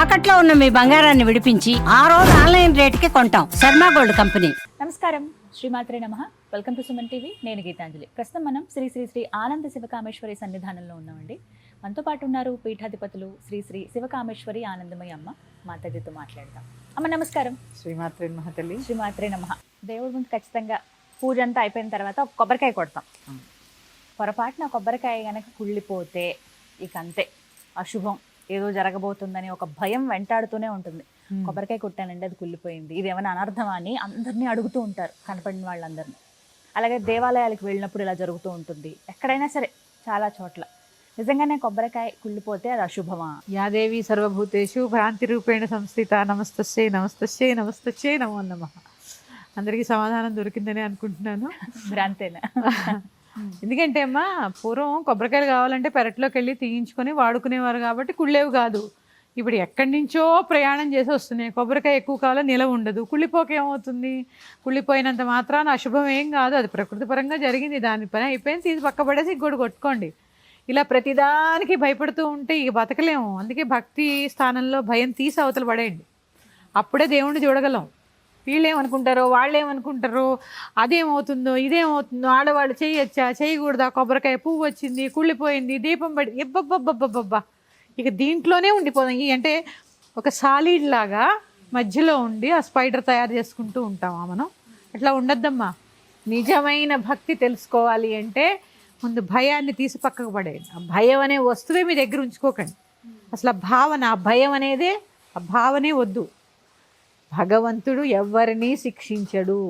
తాకట్లో ఉన్న మీ బంగారాన్ని విడిపించి ఆ రోజు ఆన్లైన్ రేటుకి కొంటాం. Sharma gold company. నమస్కారం, శ్రీమాత్రే నమః. Welcome to Suman TV. నేను గీతాంజలి. ప్రస్తుతం మనం శ్రీ శ్రీ శ్రీ ఆనంద శివకామేశ్వరి సన్నిధానంలో ఉన్నామండి. మనతో పాటు ఉన్నారు పీఠాధిపతులు శ్రీ శ్రీ శివకామేశ్వరి ఆనందమయ్య అమ్మ. మాతాజీతో మాట్లాడదాం. అమ్మ నమస్కారం. శ్రీమాత్రే నమః తల్లి. శ్రీమాత్రే నమః. దేవుడి ముందు ఖచ్చితంగా పూజ అంతా అయిపోయిన తర్వాత ఒక కొబ్బరికాయ కొడతాం. పొరపాటున కొబ్బరికాయ కనుక కుళ్ళిపోతే ఇక అంతే, అశుభం, ఏదో జరగబోతుందని ఒక భయం వెంటాడుతూనే ఉంటుంది. కొబ్బరికాయ కొట్టానండి, అది కుళ్ళిపోయింది, ఇది ఏమైనా అనర్థమా అని అందరినీ అడుగుతూ ఉంటారు, కనపడిన వాళ్ళందరినీ. అలాగే దేవాలయాలకు వెళ్ళినప్పుడు ఇలా జరుగుతూ ఉంటుంది. ఎక్కడైనా సరే చాలా చోట్ల నిజంగానే కొబ్బరికాయ కుళ్ళిపోతే అది అశుభమా? యాదేవి సర్వభూతేషు భ్రాంతి రూపేణ సంస్థిత. నమస్తస్యై నమస్తస్యై నమస్తస్యై నమో నమః. అందరికీ సమాధానం దొరికిందని అనుకుంటున్నాను. భ్రాంతేనా? ఎందుకంటే అమ్మా, పూర్వం కొబ్బరికాయలు కావాలంటే పెరట్లోకి వెళ్ళి తీయించుకొని వాడుకునేవారు కాబట్టి కుళ్ళేవి కాదు. ఇప్పుడు ఎక్కడి నుంచో ప్రయాణం చేసి వస్తున్నాయి. కొబ్బరికాయ ఎక్కువ కాలం నిలవ ఉండదు. కుళ్ళిపోక ఏమవుతుంది? కుళ్ళిపోయినంత మాత్రాన అశుభం ఏం కాదు, అది ప్రకృతి పరంగా జరిగింది. దాని పని అయిపోయింది, తీసి పక్క పడేసి ఇంకోటి కొట్టుకోండి. ఇలా ప్రతిదానికి భయపడుతూ ఉంటే ఇక బతకలేము. అందుకే భక్తి స్థానంలో భయం తీసి అవతల పడేయండి, అప్పుడే దేవుణ్ణి చూడగలం. వీళ్ళు ఏమనుకుంటారో, వాళ్ళు ఏమనుకుంటారో, అదేమవుతుందో ఇదేమవుతుందో, ఆడవాళ్ళు చేయొచ్చా చేయకూడదా, కొబ్బరికాయ పువ్వు వచ్చింది కుళ్ళిపోయింది, దీపం పడి, ఎబ్బబ్బబ్బబ్బబ్బబ్బా, ఇక దీంట్లోనే ఉండిపోదాం. అంటే ఒక సాలిడ్ లాగా మధ్యలో ఉండి ఆ స్పైడర్ తయారు చేసుకుంటూ ఉంటామా మనం? అట్లా ఉండద్దమ్మా. నిజమైన భక్తి తెలుసుకోవాలి అంటే ముందు భయాన్ని తీసి పక్కకు పడేయండి. ఆ భయం అనే వస్తువే మీ దగ్గర ఉంచుకోకండి. అసలు ఆ భావన, ఆ భయం అనేదే, ఆ భావనే వద్దు. భగవంతుడు ఎవరిని శిక్షించడు.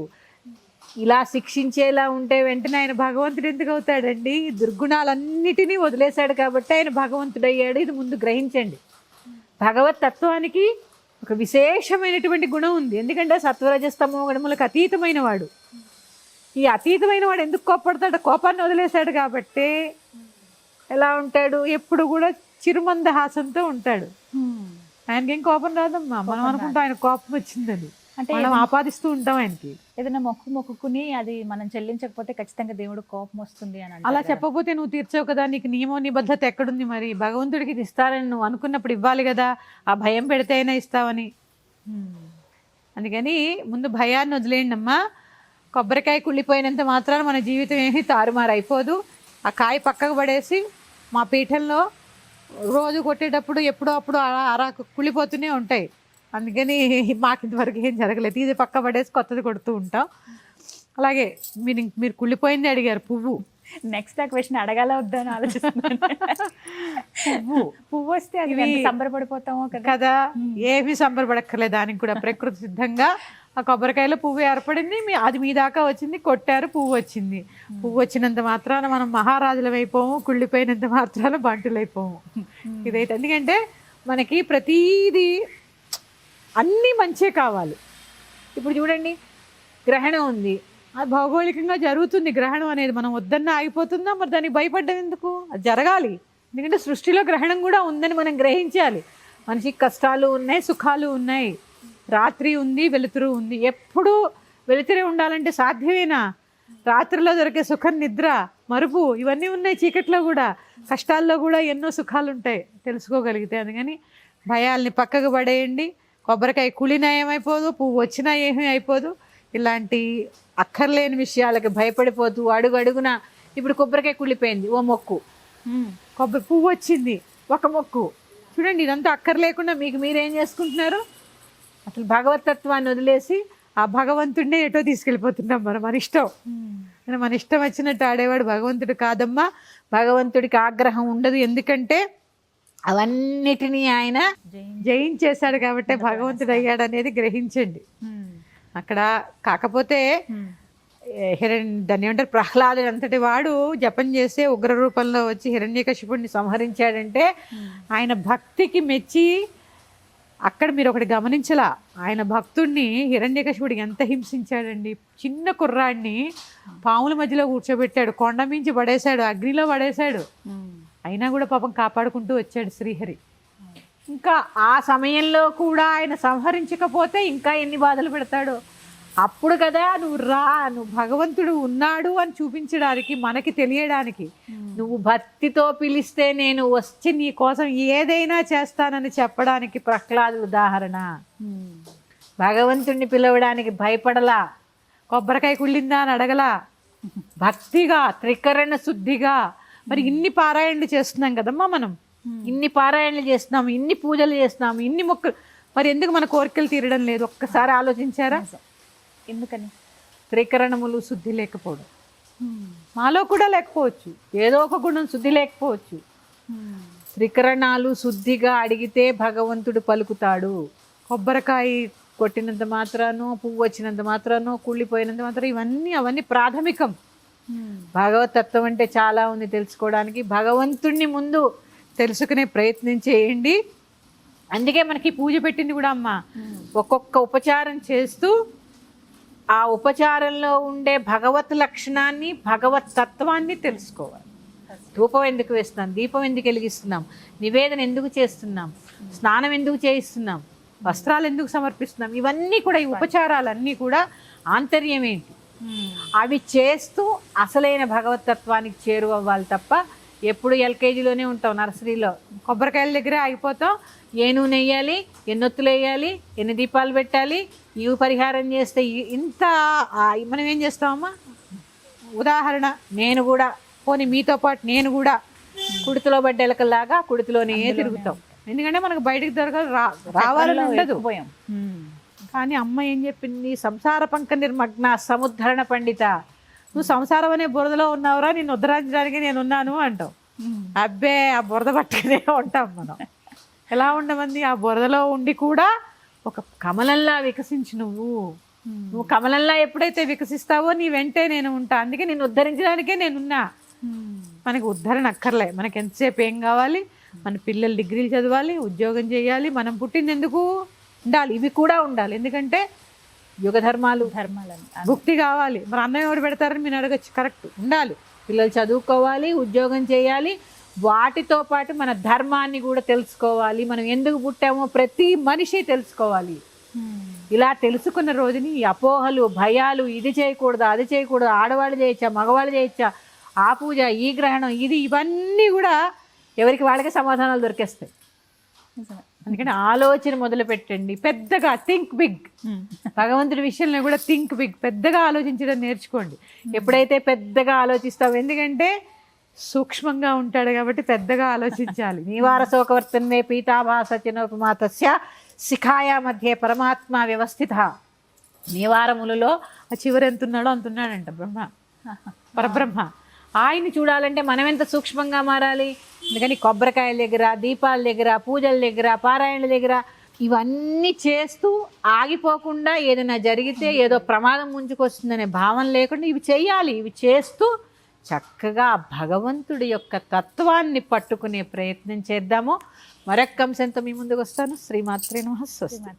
ఇలా శిక్షించేలా ఉంటే వెంటనే ఆయన భగవంతుడు ఎందుకు అవుతాడండి? దుర్గుణాలన్నిటినీ వదిలేశాడు కాబట్టి ఆయన భగవంతుడు అయ్యాడు. ఇది ముందు గ్రహించండి. భగవత్ తత్వానికి ఒక విశేషమైనటువంటి గుణం ఉంది. ఎందుకంటే సత్వరజస్తమో గుణములకు అతీతమైన వాడు. ఈ అతీతమైన వాడు ఎందుకు కోప్పడతాడు? కోపాన్ని వదిలేశాడు కాబట్టి ఎలా ఉంటాడు? ఎప్పుడు కూడా చిరుమందహాసంతో ఉంటాడు. ఆయనకేం కోపం రాదమ్మా. మనం అనుకుంటాం ఆయన కోపం వచ్చిందని, అంటే మనం ఆపాదిస్తూ ఉంటాం ఆయనకి. ఏదైనా మొక్కుకుని అది మనం చెల్లించకపోతే ఖచ్చితంగా దేవుడు కోపం వస్తుంది అని. అలా చెప్పకపోతే నువ్వు తీర్చావు కదా, నీకు నియమం నిబద్ధత ఎక్కడుంది? మరి భగవంతుడికి ఇది ఇస్తారని నువ్వు అనుకున్నప్పుడు ఇవ్వాలి కదా. ఆ భయం పెడితే అయినా ఇస్తావని. అందుకని ముందు భయాన్ని వదిలేయండి అమ్మా. కొబ్బరికాయ కుళ్ళిపోయినంత మాత్రాన మన జీవితం ఏమీ తారుమారు అయిపోదు. ఆ కాయ పక్కకు పడేసి, మా పీఠంలో రోజు కొట్టేటప్పుడు ఎప్పుడో అప్పుడు అలా కుళ్ళిపోతూనే ఉంటాయి. అందుకని మాకు ఇంతవరకు ఏం జరగలేదు. ఇది పక్క పడేసి కొత్తది కొడుతూ ఉంటాం. అలాగే మీరు కుళ్ళిపోయింది అడిగారు, పువ్వు. నెక్స్ట్ ఆ క్వశ్చన్ అడగాల వద్దని ఆలోచిస్తున్నాను. పువ్వు వస్తే అది సంబరపడిపోతామో కదా. ఏమీ సంబరపడక్కర్లేదు. దానికి కూడా ప్రకృతి సిద్ధంగా ఆ కొబ్బరికాయలో పువ్వు ఏర్పడింది. అది మీ దాకా వచ్చింది, కొట్టారు, పువ్వు వచ్చింది. పువ్వు వచ్చినంత మాత్రాన మనం మహారాజులం అయిపోము, కుళ్ళిపోయినంత మాత్రాన బంటులైపోము. ఇదైతే ఎందుకంటే మనకి ప్రతీది అన్నీ మంచే కావాలి. ఇప్పుడు చూడండి, గ్రహణం ఉంది, అది భౌగోళికంగా జరుగుతుంది. గ్రహణం అనేది మనం వద్దన్న ఆగిపోతుందా? మరి దానికి భయపడ్డం ఎందుకు? అది జరగాలి. ఎందుకంటే సృష్టిలో గ్రహణం కూడా ఉందని మనం గ్రహించాలి. మనిషికి కష్టాలు ఉన్నాయి, సుఖాలు ఉన్నాయి, రాత్రి ఉంది, వెలుతురు ఉంది. ఎప్పుడు వెలుతురే ఉండాలంటే సాధ్యమేనా? రాత్రిలో దొరికే సుఖం, నిద్ర, మరుపు ఇవన్నీ ఉన్నాయి. చీకట్లో కూడా, కష్టాల్లో కూడా ఎన్నో సుఖాలు ఉంటాయి తెలుసుకోగలిగితే. అందుకని భయాల్ని పక్కకు పడేయండి. కొబ్బరికాయ కుళ్ళినా ఏమైపోదు, పువ్వు వచ్చినా ఏమీ అయిపోదు. ఇలాంటి అక్కర్లేని విషయాలకి భయపడిపోతూ అడుగు అడుగున, ఇప్పుడు కొబ్బరికాయ కుళ్ళిపోయింది, ఓ మొక్కు. కొబ్బరి పువ్వు వచ్చింది, ఒక మొక్కు. చూడండి, ఇదంతా అక్కర్లేకుండా మీకు మీరేం చేసుకుంటున్నారు? అసలు భగవతత్వాన్ని వదిలేసి ఆ భగవంతుడినే ఎటో తీసుకెళ్ళిపోతున్నాం మనం. మన ఇష్టం, మన ఇష్టం వచ్చినట్టు ఆడేవాడు భగవంతుడు కాదమ్మా. భగవంతుడికి ఆగ్రహం ఉండదు, ఎందుకంటే అవన్నిటినీ ఆయన జయించేశాడు కాబట్టి భగవంతుడు అయ్యాడు అనేది గ్రహించండి అక్కడ. కాకపోతే దాన్ని ఏమంటారు, ప్రహ్లాదుడు అంతటి వాడు జపం చేసే ఉగ్ర రూపంలో వచ్చి హిరణ్యకశిపుడిని సంహరించాడంటే ఆయన భక్తికి మెచ్చి. అక్కడ మీరు ఒకటి గమనించలా, ఆయన భక్తుడిని హిరణ్యకశిపుడికి ఎంత హింసించాడండి. చిన్న కుర్రాడిని పాముల మధ్యలో కూర్చోబెట్టాడు, కొండ మించి పడేశాడు, అగ్నిలో పడేశాడు. అయినా కూడా పాపం కాపాడుకుంటూ వచ్చాడు శ్రీహరి. ఇంకా ఆ సమయంలో కూడా ఆయన సంహరించకపోతే ఇంకా ఎన్ని బాధలు పెడతాడో. అప్పుడు కదా నువ్వు భగవంతుడు ఉన్నాడు అని చూపించడానికి, మనకి తెలియడానికి. నువ్వు భక్తితో పిలిస్తే నేను వచ్చి నీ కోసం ఏదైనా చేస్తానని చెప్పడానికి ప్రహ్లాదు ఉదాహరణ. భగవంతుడిని పిలవడానికి భయపడలా, కొబ్బరికాయ కుళ్ళిందా అని అడగలా, భక్తిగా త్రికరణ శుద్ధిగా. మరి ఇన్ని పారాయణలు చేస్తున్నాం కదమ్మా మనం, ఇన్ని పారాయణలు చేస్తున్నాము, ఇన్ని పూజలు చేస్తున్నాము, ఇన్ని మొక్కలు, మరి ఎందుకు మన కోరికలు తీరడం లేదు? ఒక్కసారి ఆలోచించారా? ఎందుకని? త్రికరణములు శుద్ధి లేకపోవడం. మాలో కూడా లేకపోవచ్చు, ఏదో ఒక గుణం శుద్ధి లేకపోవచ్చు. త్రికరణాలు శుద్ధిగా అడిగితే భగవంతుడు పలుకుతాడు. కొబ్బరికాయ కొట్టినంత మాత్రానో, పువ్వు వచ్చినంత మాత్రానో, కుళ్ళిపోయినంత మాత్రం అవన్నీ ప్రాథమికం. భగవతత్వం అంటే చాలా ఉంది తెలుసుకోవడానికి. భగవంతుణ్ణి ముందు తెలుసుకునే ప్రయత్నం చేయండి. అందుకే మనకి పూజ పెట్టింది కూడా అమ్మ. ఒక్కొక్క ఉపచారం చేస్తూ ఆ ఉపచారంలో ఉండే భగవత్ లక్షణాన్ని, భగవత్ తత్వాన్ని తెలుసుకోవాలి. ధూపం ఎందుకు వేస్తున్నాం, దీపం ఎందుకు వెలిగిస్తున్నాం, నివేదన ఎందుకు చేస్తున్నాం, స్నానం ఎందుకు చేయిస్తున్నాం, వస్త్రాలు ఎందుకు సమర్పిస్తున్నాం, ఇవన్నీ కూడా, ఈ ఉపచారాలన్నీ కూడా ఆంతర్యం ఏంటి, అవి చేస్తూ అసలైన భగవతత్వానికి చేరువవ్వాలి తప్ప ఎప్పుడు ఎల్కేజీలోనే ఉంటాం, నర్సరీలో కొబ్బరికాయల దగ్గరే ఆగిపోతాం. ఏ నూనె వేయాలి, ఎన్నొత్తులు వేయాలి, ఎన్ని దీపాలు పెట్టాలి, ఇవి పరిహారం చేస్తే ఇంత మనం ఏం చేస్తామమ్మా? ఉదాహరణ, నేను కూడా, పోనీ మీతో పాటు నేను కూడా కుడితిలో పడ్డ ఎలకల్లాగా కుడితిలోనే తిరుగుతాం. ఎందుకంటే మనకు బయటకు రావాలని ఉండదు. కానీ అమ్మ ఏం చెప్పింది? సంసార పంక నిర్మగ్న సముద్ధరణ పండిత. నువ్వు సంసారం అనే బురదలో ఉన్నావురా, నిన్ను ఉద్ధరించడానికి నేను ఉన్నాను అంటావు. అబ్బే, ఆ బురద పట్టుకునే ఉంటాం మనం. ఎలా ఉండమంది? ఆ బురదలో ఉండి కూడా ఒక కమలంలా వికసించి నువ్వు కమలంలా ఎప్పుడైతే వికసిస్తావో నీ వెంటే నేను ఉంటా. అందుకే నిన్ను ఉద్ధరించడానికే నేనున్నా. మనకి ఉద్ధరణ అక్కర్లే. మనకి ఎంతసేపు ఏం కావాలి? మన పిల్లలు డిగ్రీలు చదవాలి, ఉద్యోగం చేయాలి. మనం పుట్టింది ఎందుకు ఉండాలి? ఇవి కూడా ఉండాలి. ఎందుకంటే యుగ ధర్మాలు భుక్తి కావాలి. మరి అన్నం ఎవరు పెడతారని మీరు అడగచ్చు. కరెక్ట్, ఉండాలి. పిల్లలు చదువుకోవాలి, ఉద్యోగం చేయాలి. వాటితో పాటు మన ధర్మాన్ని కూడా తెలుసుకోవాలి. మనం ఎందుకు పుట్టామో ప్రతి మనిషి తెలుసుకోవాలి. ఇలా తెలుసుకున్న రోజుని ఈ అపోహలు, భయాలు, ఇది చేయకూడదు, అది చేయకూడదు, ఆడవాళ్ళు చేయొచ్చా, మగవాళ్ళు చేయొచ్చా, ఆ పూజ, ఈ గ్రహణం, ఇవన్నీ కూడా ఎవరికి వాళ్ళకే సమాధానాలు దొరికేస్తాయి. అందుకని ఆలోచన మొదలు పెట్టండి. పెద్దగా థింక్ బిగ్. భగవంతుడి విషయంలో కూడా థింక్ బిగ్. పెద్దగా ఆలోచించడం నేర్చుకోండి. ఎప్పుడైతే పెద్దగా ఆలోచిస్తావు, ఎందుకంటే సూక్ష్మంగా ఉంటాడు కాబట్టి పెద్దగా ఆలోచించాలి. నీవార శోకవర్తన్వే పీతాభాసచనోపమాతస్య శిఖాయ మధ్య పరమాత్మ వ్యవస్థిత. నీవారములలో ఆ చివరి ఎంత ఉన్నాడో అంతున్నాడంట పరబ్రహ్మ. ఆయన్ని చూడాలంటే మనం ఎంత సూక్ష్మంగా మారాలి. అందుకని కొబ్బరికాయల దగ్గర, దీపాల దగ్గర, పూజల దగ్గర, పారాయణల దగ్గర ఇవన్నీ చేస్తూ ఆగిపోకుండా ఏదైనా జరిగితే ఏదో ప్రమాదం ముంచుకొస్తుందనే భావన లేకుండా ఇవి చేయాలి. ఇవి చేస్తూ చక్కగా భగవంతుడి యొక్క తత్వాన్ని పట్టుకునే ప్రయత్నం చేద్దాము. మరొక్క అంశంతో మీ ముందుకు వస్తాను. శ్రీమాత్రే నమః. స్వస్తి.